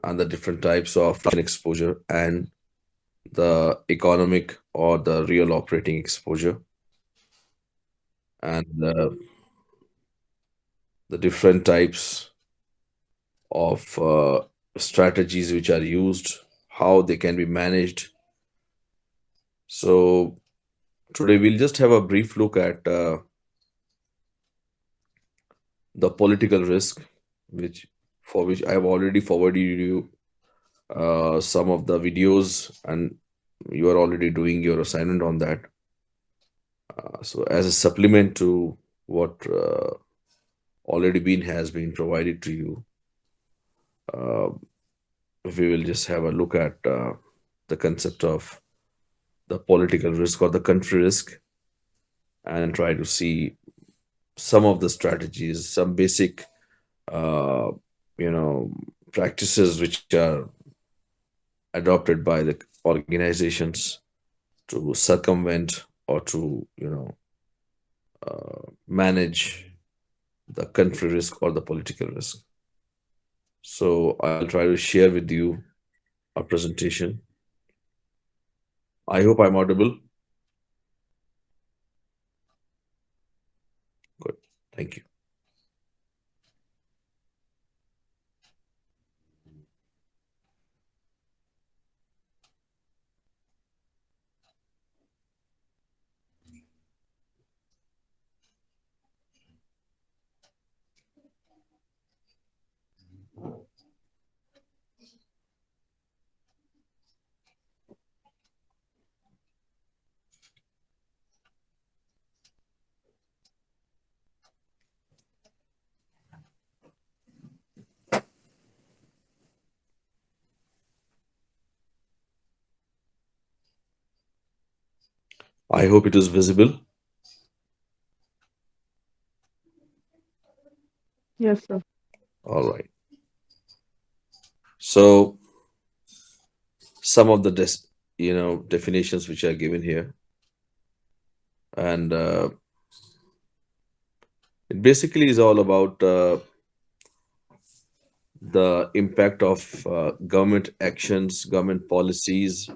and the different types of exposure and the economic or the real operating exposure and the different types of strategies which are used, how they can be managed. So today we'll just have a brief look at the political risk, which for which I have already forwarded you some of the videos, and you are already doing your assignment on that. So as a supplement to what already been has been provided to you, uh, we will just have a look at the concept of the political risk or the country risk and try to see some of the strategies, some basic, uh, you know, practices which are adopted by the organizations to circumvent or to, manage the country risk or the political risk. So I'll try to share with you a presentation. I hope I'm audible. Good. Thank you. I hope it is visible. Yes, sir. All right. So some of the definitions which are given here, and it basically is all about the impact of government actions, government policies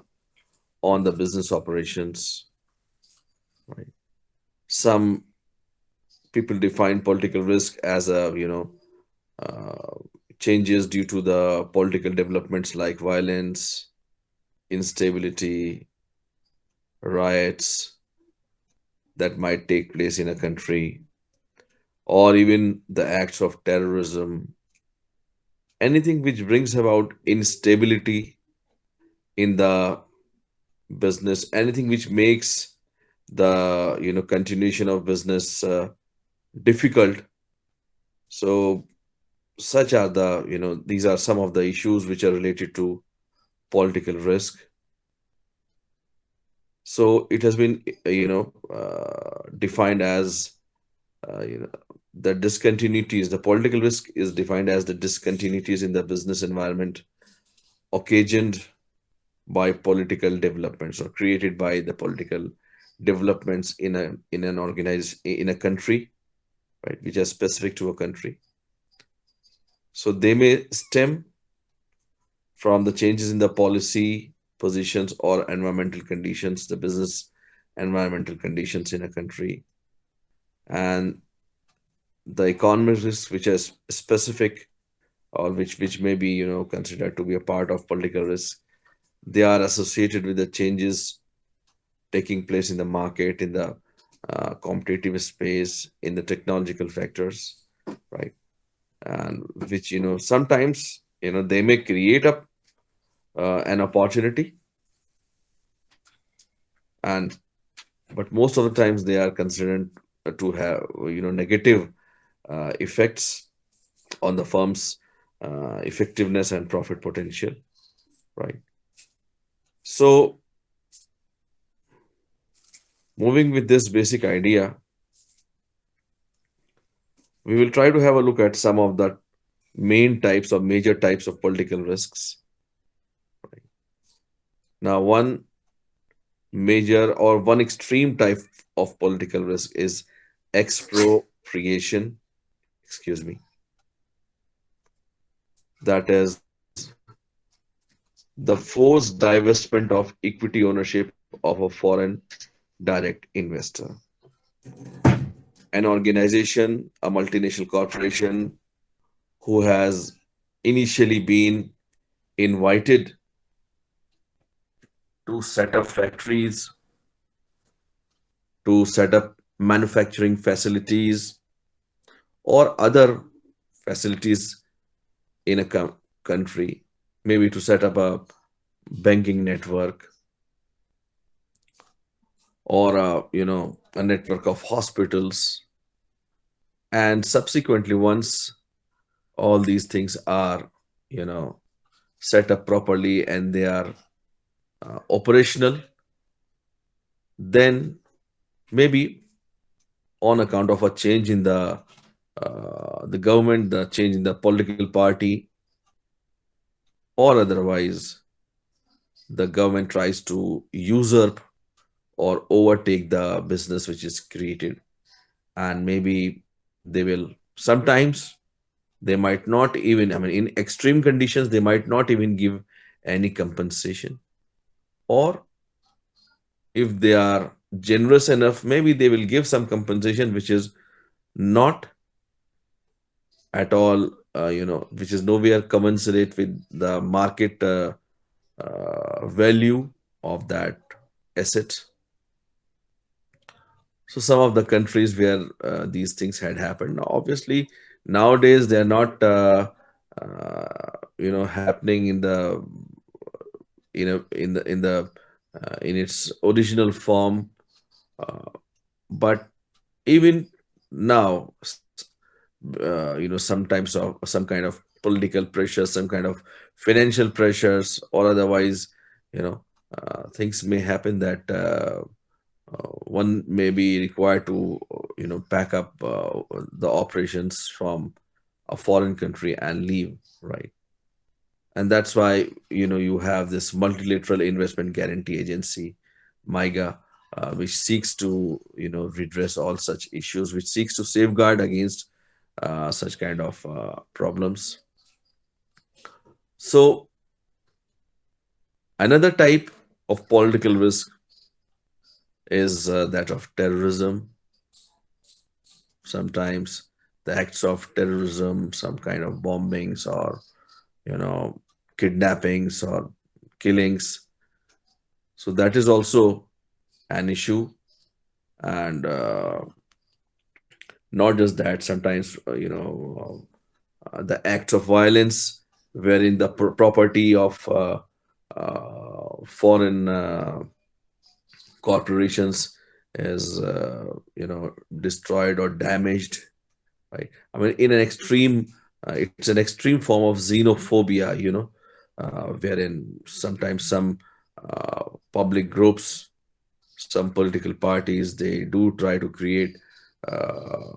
on the business operations. Right. Some people define political risk as uh, changes due to the political developments like violence, instability, riots that might take place in a country, or even the acts of terrorism, anything which brings about instability in the business, anything which makes the continuation of business difficult. So such are the these are some of the issues which are related to political risk. So it has been defined as the discontinuities. The political risk is defined as the discontinuities in the business environment occasioned by political developments or created by the political developments in an organized in a country, right, which are specific to a country. So they may stem from the changes in the policy positions or environmental conditions, the business environmental conditions in a country, and the economic risks which are specific or which may be considered to be a part of political risk. They are associated with the changes taking place in the market, in the competitive space, in the technological factors, right? And which sometimes they may create a an opportunity, and but most of the times they are considered to have negative effects on the firm's effectiveness and profit potential, right? So moving with this basic idea, we will try to have a look at some of the main types or major types of political risks. Now, one major or one extreme type of political risk is expropriation. Excuse me. That is the forced divestment of equity ownership of a foreign direct investor. An organization, a multinational corporation who has initially been invited to set up factories, to set up manufacturing facilities, or other facilities in a country, maybe to set up a banking network or a network of hospitals. And subsequently, once all these things are you know set up properly and they are operational, then maybe on account of a change in the government, the change in the political party, or otherwise the government tries to usurp or overtake the business which is created, and maybe they will sometimes, they might not even, I mean, in extreme conditions they might not even give any compensation, or if they are generous enough, maybe they will give some compensation which is not at all, which is nowhere commensurate with the market value of that asset. So some of the countries where these things had happened, now obviously nowadays they're not happening in the in its original form, uh, but even now, sometimes of some kind of political pressure, some kind of financial pressures, or otherwise, you know things may happen that one may be required to pack up the operations from a foreign country and leave, right? And that's why you have this multilateral investment guarantee agency, MIGA, which seeks to redress all such issues, which seeks to safeguard against such kind of problems. So another type of political risk is that of terrorism. Sometimes the acts of terrorism, some kind of bombings or you know kidnappings or killings. So that is also an issue. And not just that, sometimes the acts of violence wherein the property of foreign corporations is destroyed or damaged, right? I mean, in an extreme, it's an extreme form of xenophobia, wherein sometimes some public groups, some political parties, they do try to create uh,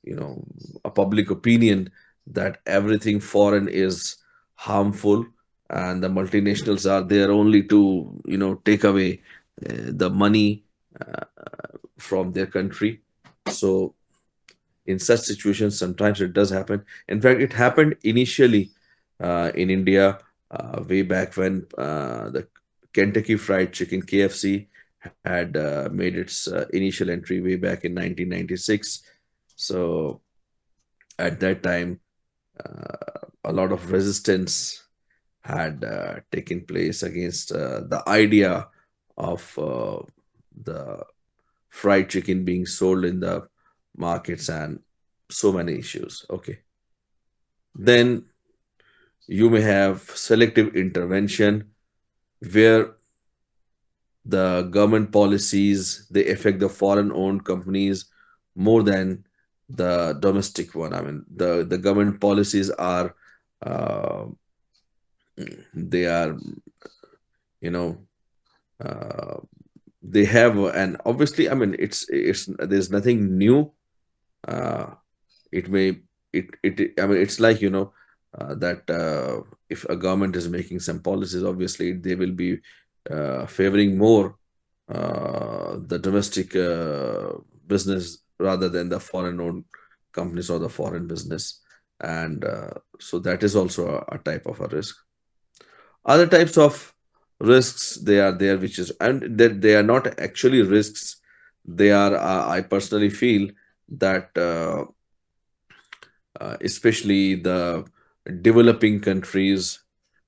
you know a public opinion that everything foreign is harmful, and the multinationals are there only to take away the money uh, from their country. So in such situations sometimes it does happen. In fact, it happened initially in India, way back when the Kentucky Fried Chicken, KFC, had made its initial entry way back in 1996. So at that time, a lot of resistance had taken place against the idea of the fried chicken being sold in the markets, and so many issues. Okay. Then you may have selective intervention, where the government policies, they affect the foreign owned companies more than the domestic one. I mean, the government policies are uh, they are you know uh, they have, and obviously, I mean, it's there's nothing new. uh, it may it I mean, it's like that if a government is making some policies, obviously they will be favoring more the domestic business rather than the foreign owned companies or the foreign business. And so that is also a type of a risk. Other types of risks they are there, which is, and that they are not actually risks. They are, I personally feel that especially the developing countries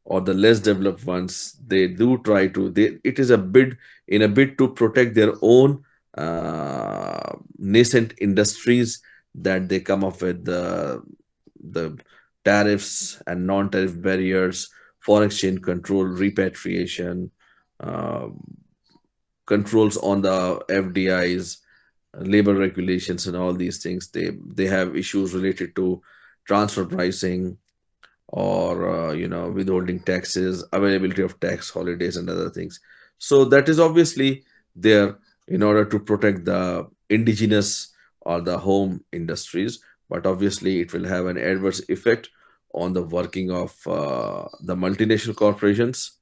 or the less developed ones, they do try to, they, it is a bid, in a bid to protect their own nascent industries, that they come up with the tariffs and non-tariff barriers, foreign exchange control, repatriation, uh, controls on the FDIs, labor regulations, and all these things. They have issues related to transfer pricing, or withholding taxes, availability of tax holidays, and other things. So that is obviously there in order to protect the indigenous or the home industries, but obviously it will have an adverse effect on the working of the multinational corporations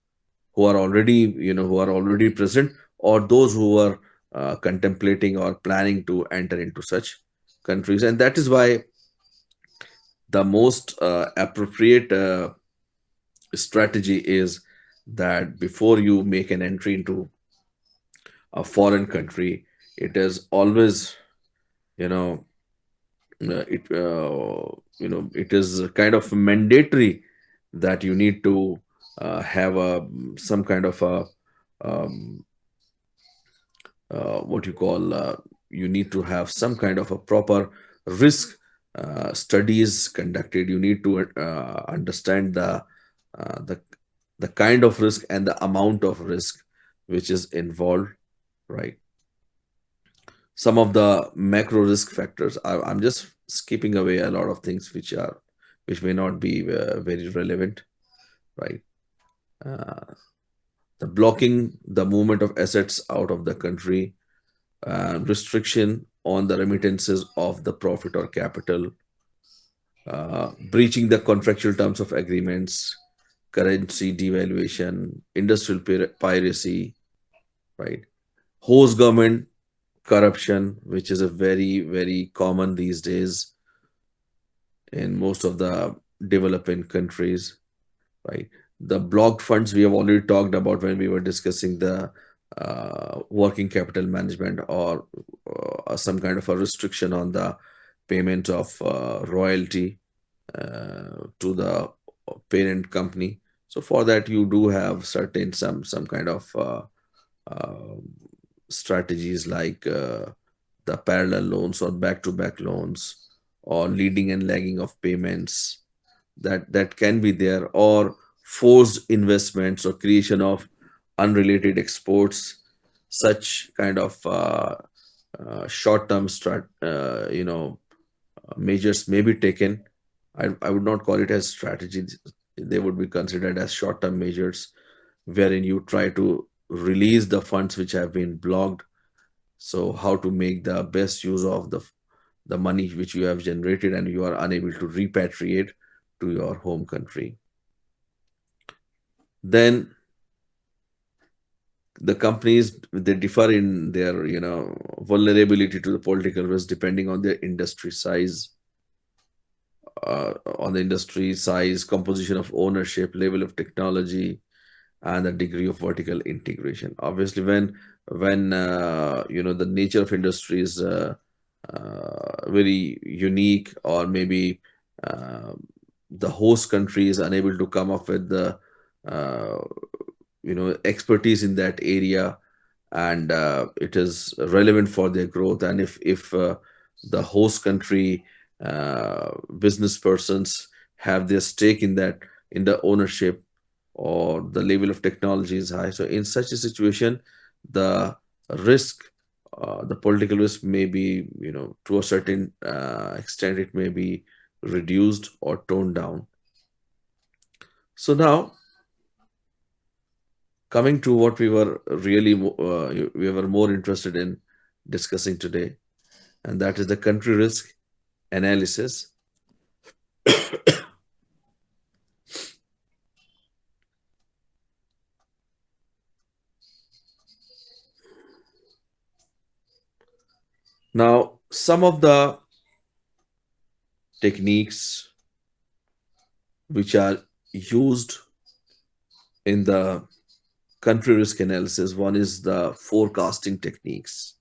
who are already, who are already present, or those who are contemplating or planning to enter into such countries. And that is why the most appropriate strategy is that before you make an entry into a foreign country, it is always, you know it it is kind of mandatory that you need to have a some kind of a um, what you call you need to have some kind of a proper risk studies conducted. You need to understand uh, the the kind of risk and the amount of risk which is involved, right? Some of the macro risk factors, I'm just skipping away a lot of things which may not be very relevant, right? uh, the blocking the movement of assets out of the country, restriction on the remittances of the profit or capital, breaching the contractual terms of agreements, currency devaluation, industrial piracy, right? Host government corruption, which is a very, very common these days in most of the developing countries, right? The blocked funds we have already talked about when we were discussing the working capital management, or some kind of a restriction on the payment of royalty to the parent company. So for that, you do have certain some kind of uh, strategies like the parallel loans or back-to-back loans, or leading and lagging of payments, that can be there, or forced investments or creation of unrelated exports. Such kind of short-term measures may be taken. I would not call it as strategies. They would be considered as short-term measures, wherein you try to release the funds which have been blocked. So how to make the best use of the money which you have generated and you are unable to repatriate to your home country. Then the companies, they differ in their vulnerability to the political risk depending on their industry size, composition of ownership, level of technology, and the degree of vertical integration. Obviously, when the nature of industry is very unique, or maybe uh, the host country is unable to come up with the uh, expertise in that area, and it is relevant for their growth. And if the host country business persons have their stake in that, in the ownership, or the level of technology is high, so in such a situation, the risk, the political risk may be, to a certain extent, it may be reduced or toned down. So now, coming to what we were more interested in discussing today, and that is the country risk analysis. Now, some of the techniques which are used in the country risk analysis. One is the forecasting techniques.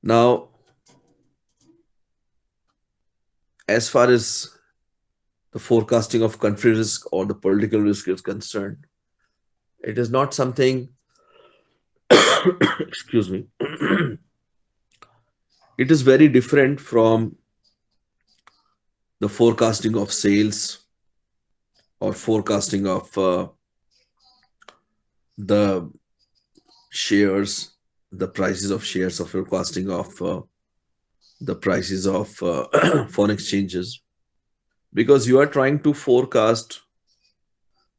Now, as far as the forecasting of country risk or the political risk is concerned, it is not something, excuse me, it is very different from the forecasting of sales or forecasting of the shares, the prices of shares, of forecasting of the prices of foreign exchanges, because you are trying to forecast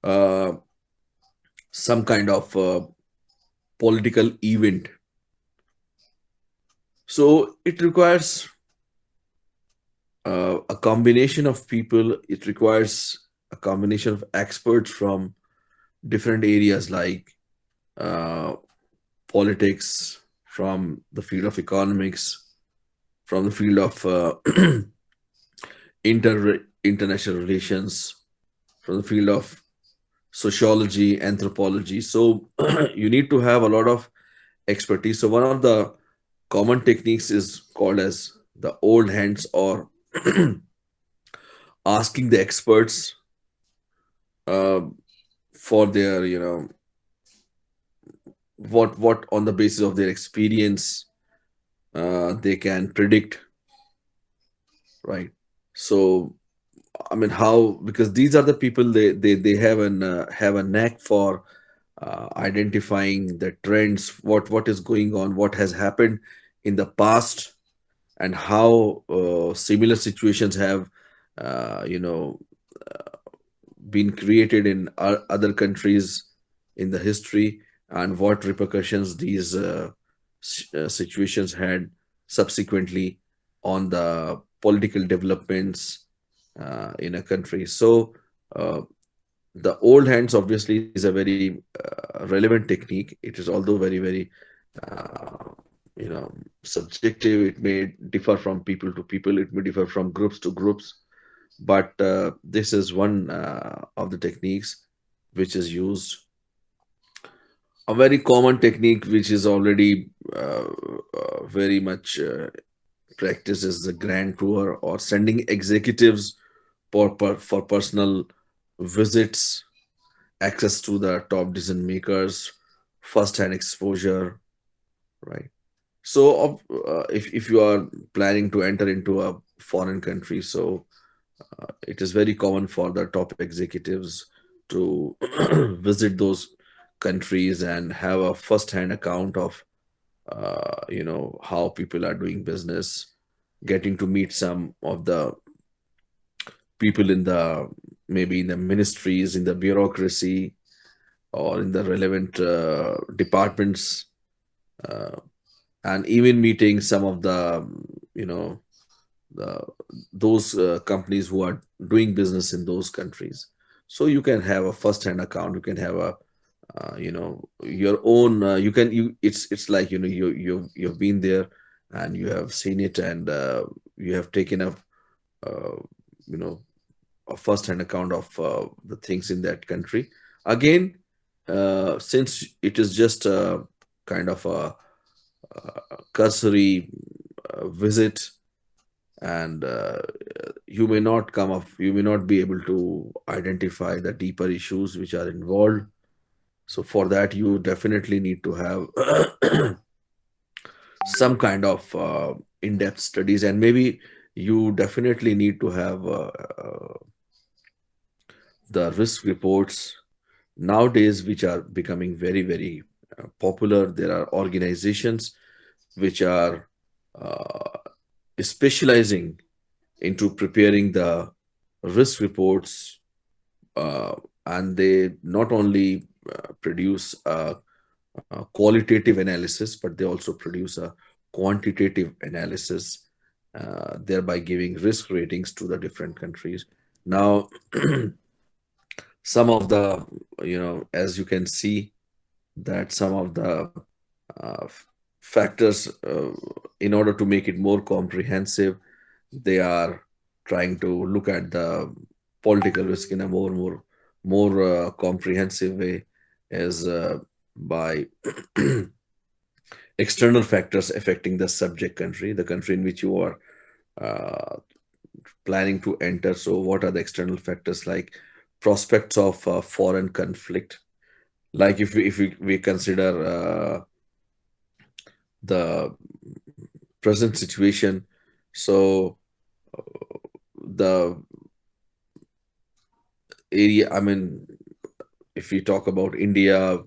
uh, some kind of political event. So it requires a combination of people, it requires a combination of experts from different areas like uh, politics, from the field of economics, from the field of international relations, from the field of sociology, anthropology. So you need to have a lot of expertise. So one of the common techniques is called as the old hands, or asking the experts uh, for their, what on the basis of their experience they can predict, right? So I mean, how, because these are the people, they have a knack for identifying the trends, what is going on, what has happened in the past, and how similar situations have uh, you know been created in other countries in the history, and what repercussions these situations had subsequently on the political developments in a country. So uh, the old hands obviously is a very relevant technique. It is although very, very uh, subjective. It may differ from people to people, it may differ from groups to groups, but this is one of the techniques which is used. A very common technique which is already very much practiced is the grand tour, or sending executives for personal visits, access to the top decision makers, first-hand exposure, right? So, if you are planning to enter into a foreign country, so it is very common for the top executives to visit those countries and have a first-hand account of how people are doing business, getting to meet some of the people in the, maybe in the ministries, in the bureaucracy, or in the relevant departments, uh, and even meeting some of the you know the, those companies who are doing business in those countries. So you can have a first hand account, you can have a your own, you can you it's like, you've been there and you have seen it, and you have taken uh, you know a first hand account of the things in that country. Again, since it is just a kind of cursory visit, and you may not be able to identify the deeper issues which are involved. So for that, you definitely need to have some kind of in-depth studies, and maybe you definitely need to have the risk reports nowadays, which are becoming very, very popular. There are organizations which are uh, specializing into preparing the risk reports, uh, and they not only produce a qualitative analysis, but they also produce a quantitative analysis, thereby giving risk ratings to the different countries. Now, some of the, as you can see, that some of the factors, in order to make it more comprehensive, they are trying to look at the political risk in a more comprehensive way is by external factors affecting the subject country, the country in which you are uh, planning to enter. So, what are the external factors like prospects of foreign conflict? Like if we consider the present situation, so the area, I mean, if we talk about India,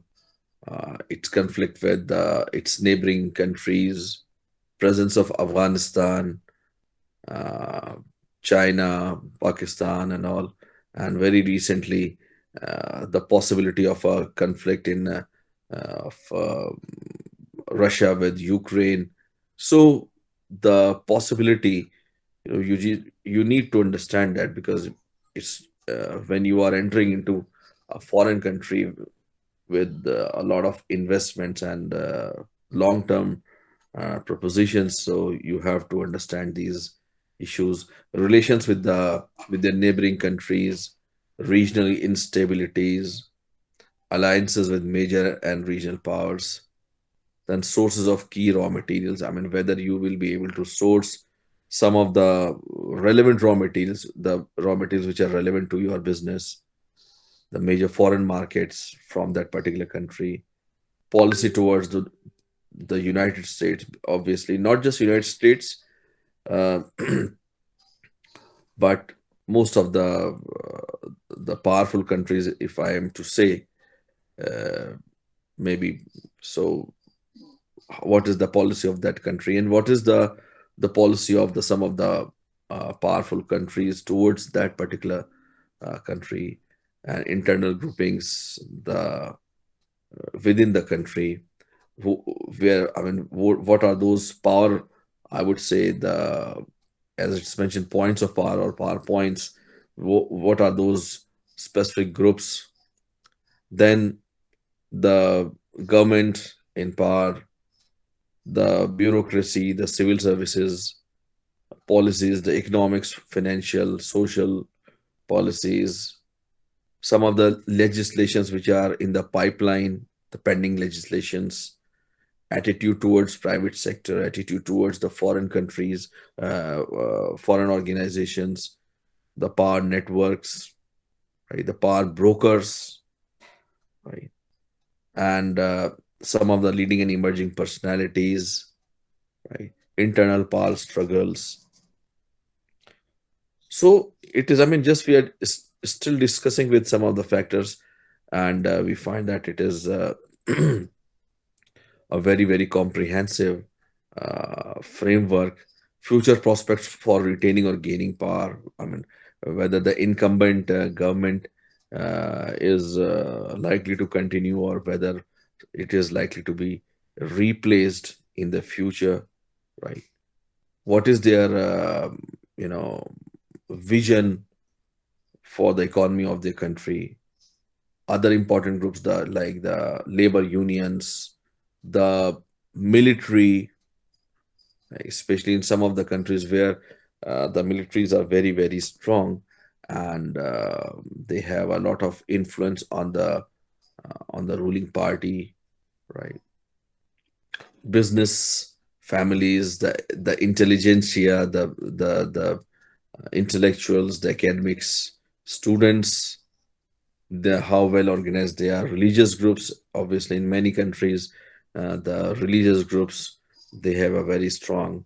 its conflict with its neighboring countries, presence of Afghanistan, uh, China, Pakistan, and all, and very recently the possibility of a conflict in of Russia with Ukraine. So the possibility, you need to understand that, because it's when you are entering into a foreign country with a lot of investments and long-term propositions. So you have to understand these issues, relations with their neighboring countries, regional instabilities, alliances with major and regional powers, then sources of key raw materials. I mean, whether you will be able to source some of the relevant raw materials, the raw materials which are relevant to your business, the major foreign markets from that particular country, policy towards the United States, obviously, not just United States, uh, but most of the powerful countries, if I am to say, uh, maybe. So, what is the policy of that country, and what is the policy of the some of the powerful countries towards that particular country, and internal groupings within the country, who, where, I mean, what are those power, I would say, the, as it's mentioned, points of power or power points, what are those specific groups, then the government in power, the bureaucracy, the civil services policies, the economics, financial, social policies, some of the legislations which are in the pipeline, the pending legislations, attitude towards private sector, attitude towards the foreign countries, foreign organizations, the power networks, right, the power brokers, right, and some of the leading and emerging personalities, right, internal power struggles. So it is, I mean, just we are still discussing with some of the factors, and we find that it is a very, very comprehensive framework. Future prospects for retaining or gaining power. I mean, whether the incumbent government is likely to continue, or whether it is likely to be replaced in the future, right? What is their, you know, vision for the economy of the country? Other important groups, like the labor unions, the military, especially in some of the countries where the militaries are very, very strong, and they have a lot of influence on the ruling party, right? Business families, the intelligentsia, the intellectuals, the academics, students, the how well organized they are. Religious groups, obviously, in many countries, the religious groups, they have a very strong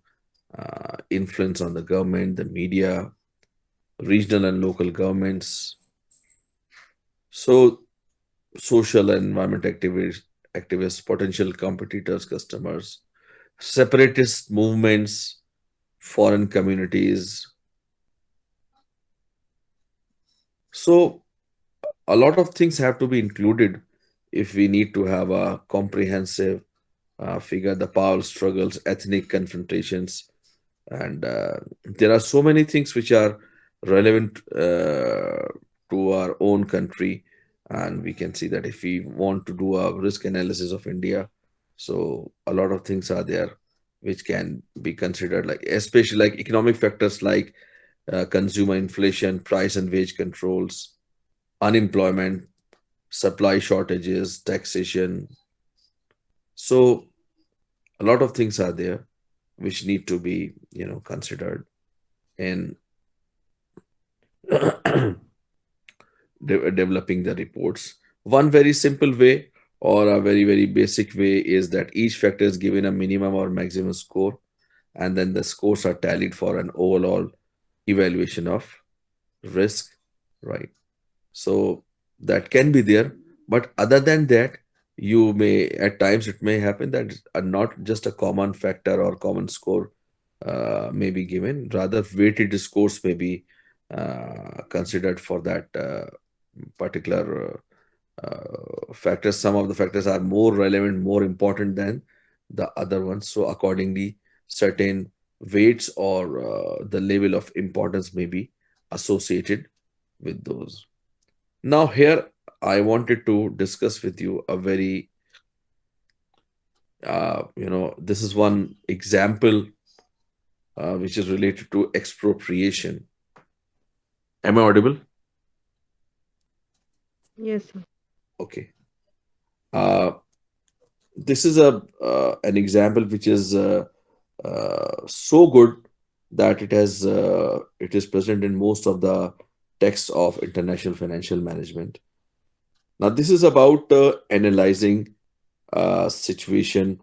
influence on the government, the media, regional and local governments. So, social and environment activists, potential competitors, customers, separatist movements, foreign communities. So, a lot of things have to be included if we need to have a comprehensive figure, the power struggles, ethnic confrontations, and there are so many things which are relevant to our own country. And we can see that if we want to do a risk analysis of India, so a lot of things are there which can be considered, like especially like economic factors like consumer inflation, price and wage controls, unemployment, supply shortages, taxation. So a lot of things are there which need to be, considered in developing the reports. One very simple way or a very, very basic way is that each factor is given a minimum or maximum score, and then the scores are tallied for an overall evaluation of risk, right? So that can be there, but other than that, you may at times it may happen that not just a common factor or common score may be given, rather weighted scores may be considered for that particular factors. Some of the factors are more relevant, more important than the other ones, so accordingly certain weights or the level of importance may be associated with those. Now, here I wanted to discuss with you a very, this is one example which is related to expropriation. Am I audible? Yes, sir. Okay. Uh, this is an example which is so good that it is present in most of the texts of international financial management. Now, this is about analyzing a situation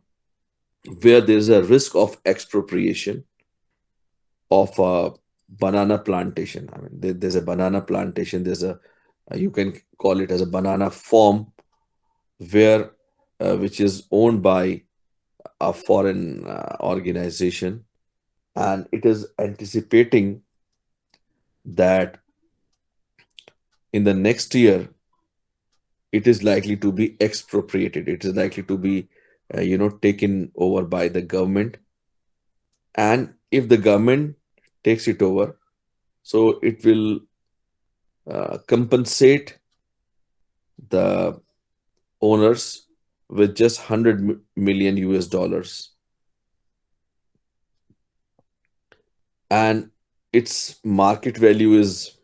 where there is a risk of expropriation of a banana plantation. I mean, there's a banana plantation. There's a you can call it as a banana farm where which is owned by a foreign organization, and it is anticipating that in the next year it is likely to be expropriated. It is likely to be taken over by the government, and if the government takes it over, so it will compensate the owners with just 100 million US dollars, and its market value is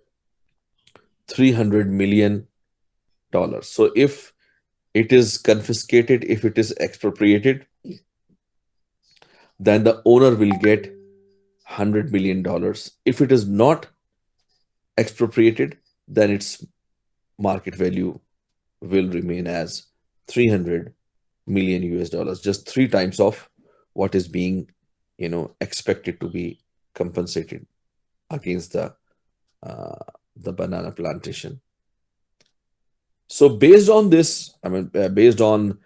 300 million dollars. So if it is confiscated, if it is expropriated, then the owner will get 100 million dollars. If it is not expropriated, then its market value will remain as 300 million US dollars, just three times of what is being, expected to be compensated against uh, the banana plantation. So based on this, I mean, based on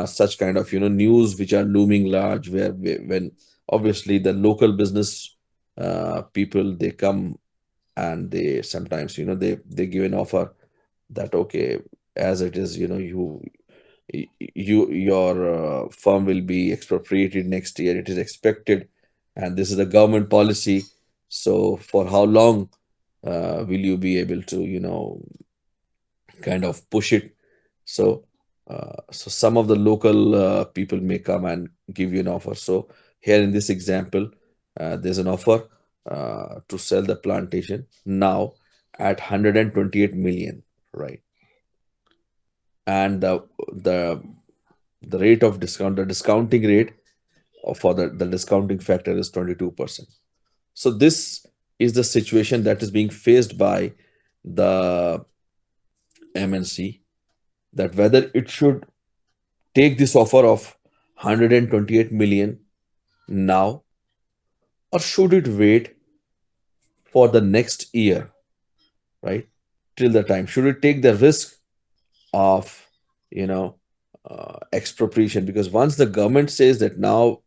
such kind of news which are looming large, where when obviously the local business people they come and they sometimes they give an offer that okay, as it is, your firm will be expropriated next year. It is expected, and this is the government policy. So for how long will you be able to kind of push it? So so some of the local people may come and give you an offer. So here in this example, there's an offer to sell the plantation now at 128 million, right? And the the rate of discount, the discounting rate for the discounting factor is 22%. So this is the situation that is being faced by the MNC, that whether it should take this offer of 128 million now, or should it wait for the next year, right? Till the time, should it take the risk of you know expropriation? Because once the government says that now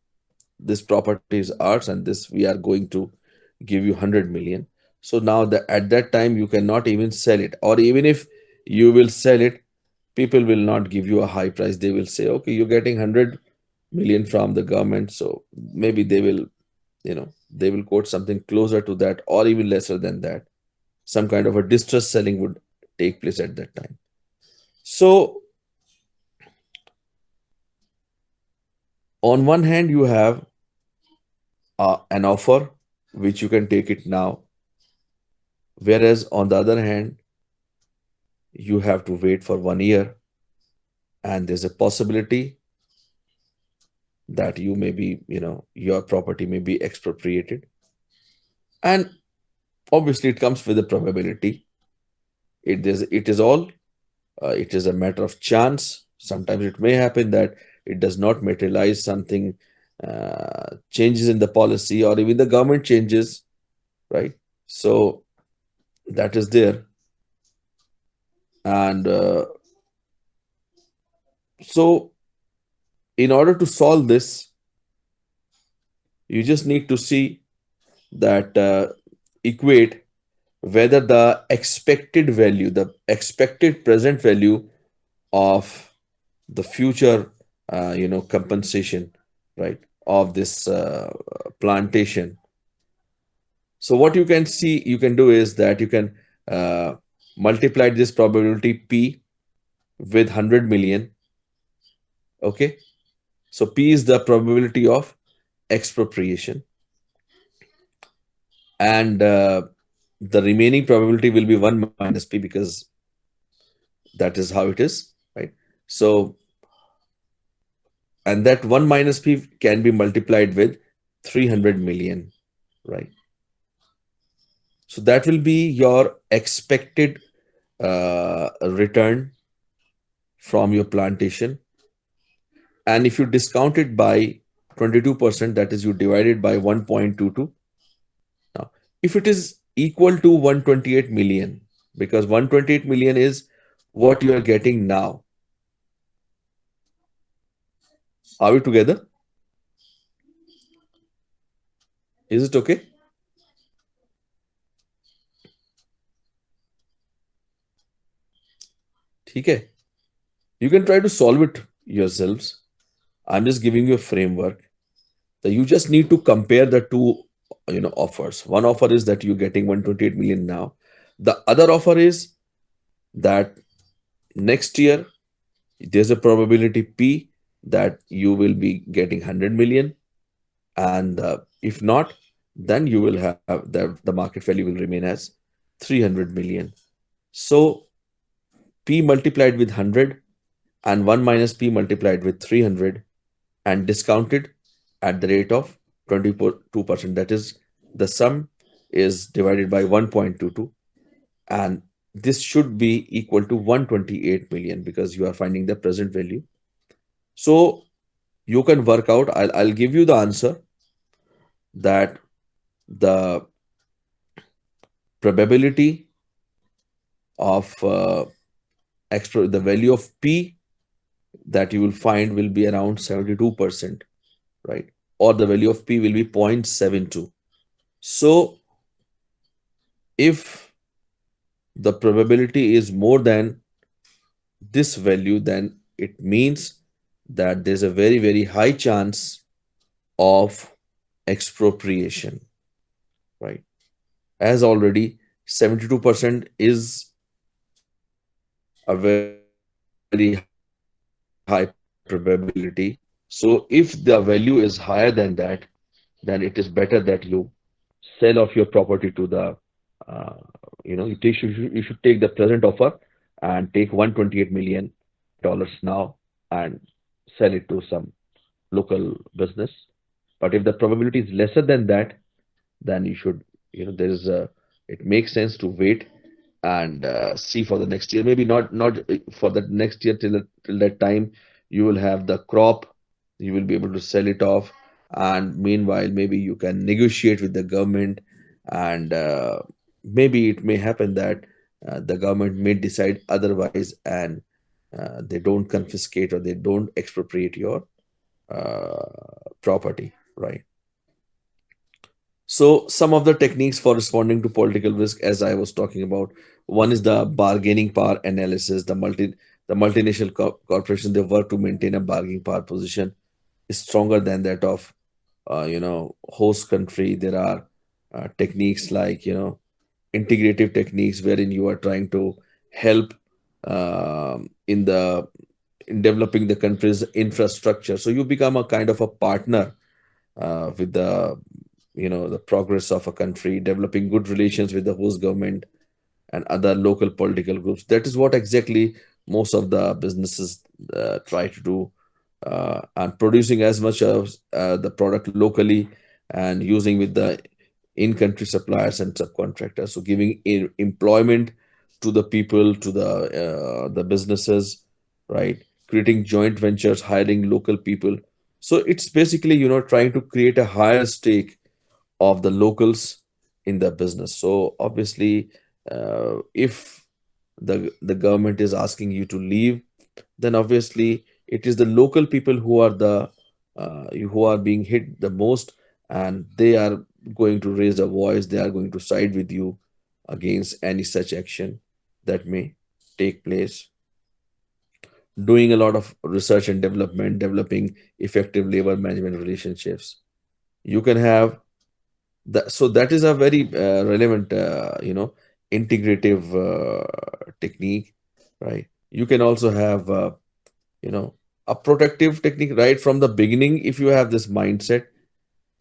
this property is ours and this we are going to give you 100 million, so now at that time you cannot even sell it, or even if you will sell it, people will not give you a high price. They will say okay, you're getting 100 million from the government, so maybe they will quote something closer to that or even lesser than that. Some kind of a distress selling would take place at that time. So on one hand you have an offer which you can take it now, whereas on the other hand you have to wait for 1 year, and there's a possibility that you may be, your property may be expropriated. And obviously, it comes with a probability. It is all, it is a matter of chance. Sometimes it may happen that it does not materialize, something changes in the policy, or even the government changes, right? So that is there. And so, in order to solve this, you just need to see that, equate whether the expected value, the expected present value of the future, compensation, right, of this plantation. So what you can do is that you can uh, multiply this probability P with 100 million. Okay. So P is the probability of expropriation, and the remaining probability will be 1 minus P, because that is how it is, right? So, and that 1 minus P can be multiplied with 300 million, right? So that will be your expected return from your plantation. And if you discount it by 22%, that is, you divide it by 1.22. Now, if it is equal to 128 million, because 128 million is what you are getting now. Are we together? Is it okay? Okay. You can try to solve it yourselves. I'm just giving you a framework. So you just need to compare the two, offers. One offer is that you're getting 128 million now. The other offer is that next year there's a probability P that you will be getting 100 million, and if not, then you will have the market value will remain as 300 million. So P multiplied with 100 and 1 minus P multiplied with 300 and discounted at the rate of 22%. That is, the sum is divided by 1.22, and this should be equal to 128 million, because you are finding the present value. So you can work out, I'll give you the answer, that the probability of the value of P that you will find will be around 72%, right? Or the value of P will be 0.72. So if the probability is more than this value, then it means that there's a very, very high chance of expropriation, right? As already 72% is a very high probability. So if the value is higher than that, then it is better that you sell off your property to the, you should take the present offer and take 128 million dollars now and sell it to some local business. But if the probability is lesser than that, then you should, there is a, it makes sense to wait and see for the next year. Maybe not for the next year, till that time you will have the crop, you will be able to sell it off, and meanwhile maybe you can negotiate with the government, and maybe it may happen that the government may decide otherwise, and they don't confiscate or they don't expropriate your property, right? So some of the techniques for responding to political risk, as I was talking about, one is the bargaining power analysis. The multinational corporation, they work to maintain a bargaining power position is stronger than that of host country. There are techniques like, integrative techniques, wherein you are trying to help in the in developing the country's infrastructure. So you become a kind of a partner with the, the progress of a country, developing good relations with the host government, and other local political groups. That is what exactly most of the businesses try to do, and producing as much of the product locally and using with the in-country suppliers and subcontractors. So giving employment to the people, to the businesses, right? Creating joint ventures, hiring local people. So it's basically, trying to create a higher stake of the locals in the business. So obviously, if the government is asking you to leave, then obviously it is the local people who are being hit the most, and they are going to raise a voice. They are going to side with you against any such action that may take place. Doing a lot of research and development, developing effective labor management relationships. You can have that. So that is a very relevant, integrative technique, right? You can also have you know a protective technique right from the beginning. If you have this mindset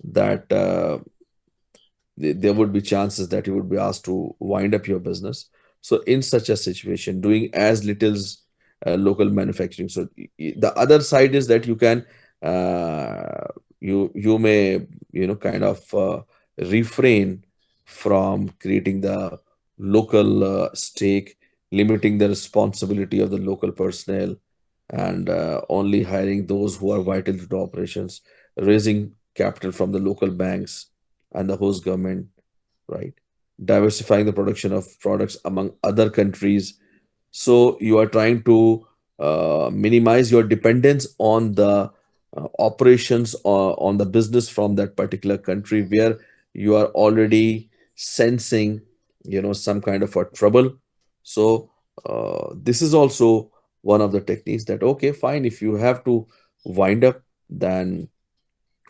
that there would be chances that you would be asked to wind up your business. So in such a situation, doing as little as local manufacturing. So the other side is that you can uh, you may kind of refrain from creating the local stake, limiting the responsibility of the local personnel, and only hiring those who are vital to the operations, raising capital from the local banks and the host government, right? Diversifying the production of products among other countries. So you are trying to minimize your dependence on the operations or on the business from that particular country where you are already sensing, some kind of a trouble. So this is also one of the techniques that, okay, fine, if you have to wind up, then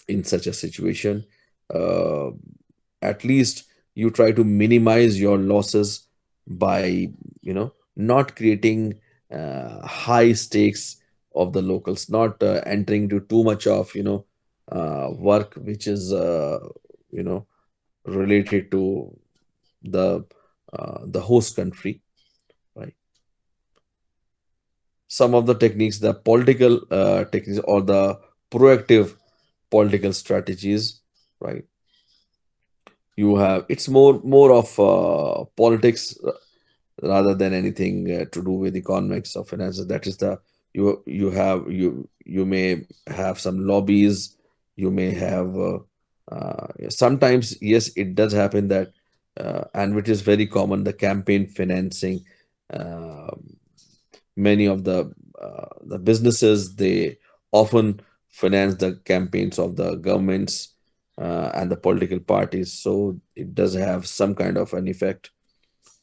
in such a situation, uh, at least you try to minimize your losses by not creating high stakes of the locals, not entering into too much of work which is you know related to the the host country, right? Some of the techniques, the political techniques or the proactive political strategies, right? You have, it's more of politics rather than anything to do with economics or finances. That is the, you may have some lobbies. You may have sometimes, yes, it does happen that and which is very common, the campaign financing. uh, Many of the businesses, they often finance the campaigns of the governments and the political parties. So it does have some kind of an effect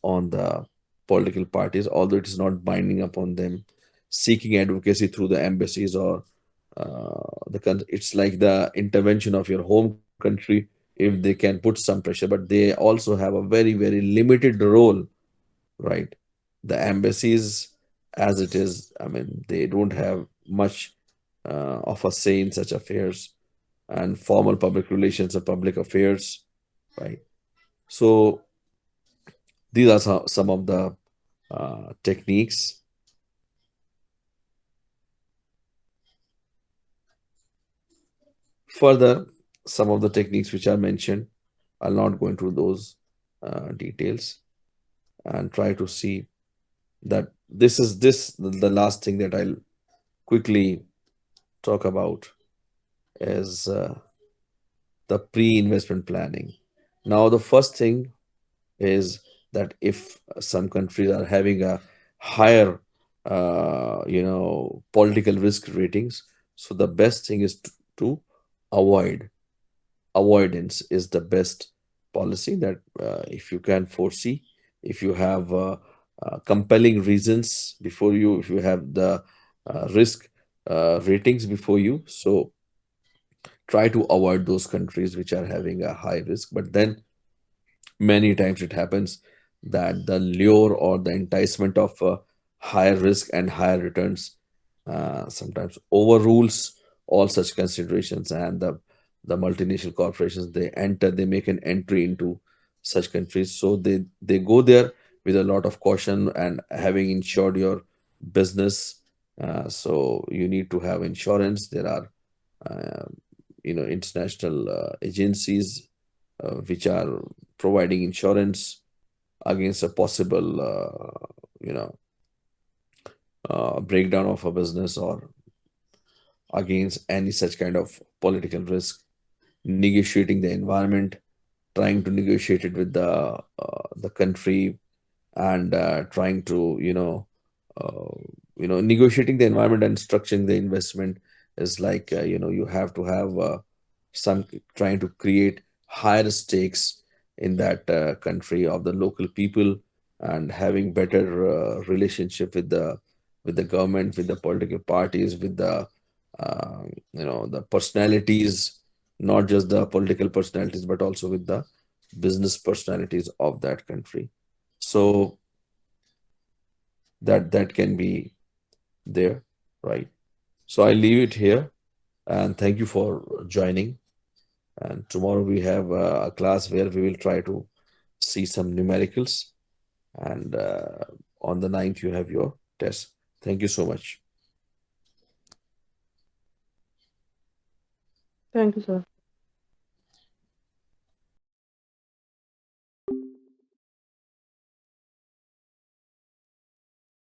on the political parties, although it is not binding upon them. Seeking advocacy through the embassies or it's like the intervention of your home country if they can put some pressure, but they also have a very, very limited role, right? The embassies, as it is, I mean, they don't have much of a say in such affairs, and formal public relations or public affairs, right? So these are some of the techniques. Further, some of the techniques which I mentioned, I'll not go into those details, and try to see that this the last thing that I'll quickly talk about is the pre-investment planning. Now, the first thing is that if some countries are having a higher, political risk ratings, so the best thing is to avoid. Avoidance is the best policy that if you can foresee, if you have compelling reasons before you, if you have the risk ratings before you, so try to avoid those countries which are having a high risk. But then many times it happens that the lure or the enticement of higher risk and higher returns sometimes overrules all such considerations, and the multinational corporations, they make an entry into such countries. So they go there with a lot of caution and having insured your business. So you need to have insurance. There are uh, international agencies which are providing insurance against a possible you know breakdown of a business, or against any such kind of political risk. Negotiating the environment, trying to negotiate it with the country, and trying to negotiating the environment and structuring the investment is like, you have to have some trying to create higher stakes in that country of the local people, and having better relationship with the government, with the political parties, with uh, the personalities, not just the political personalities, but also with the business personalities of that country. So that can be there, right? So I leave it here, and thank you for joining. And tomorrow we have a class where we will try to see some numericals, and on the 9th you have your test. Thank you so much. Thank you, sir.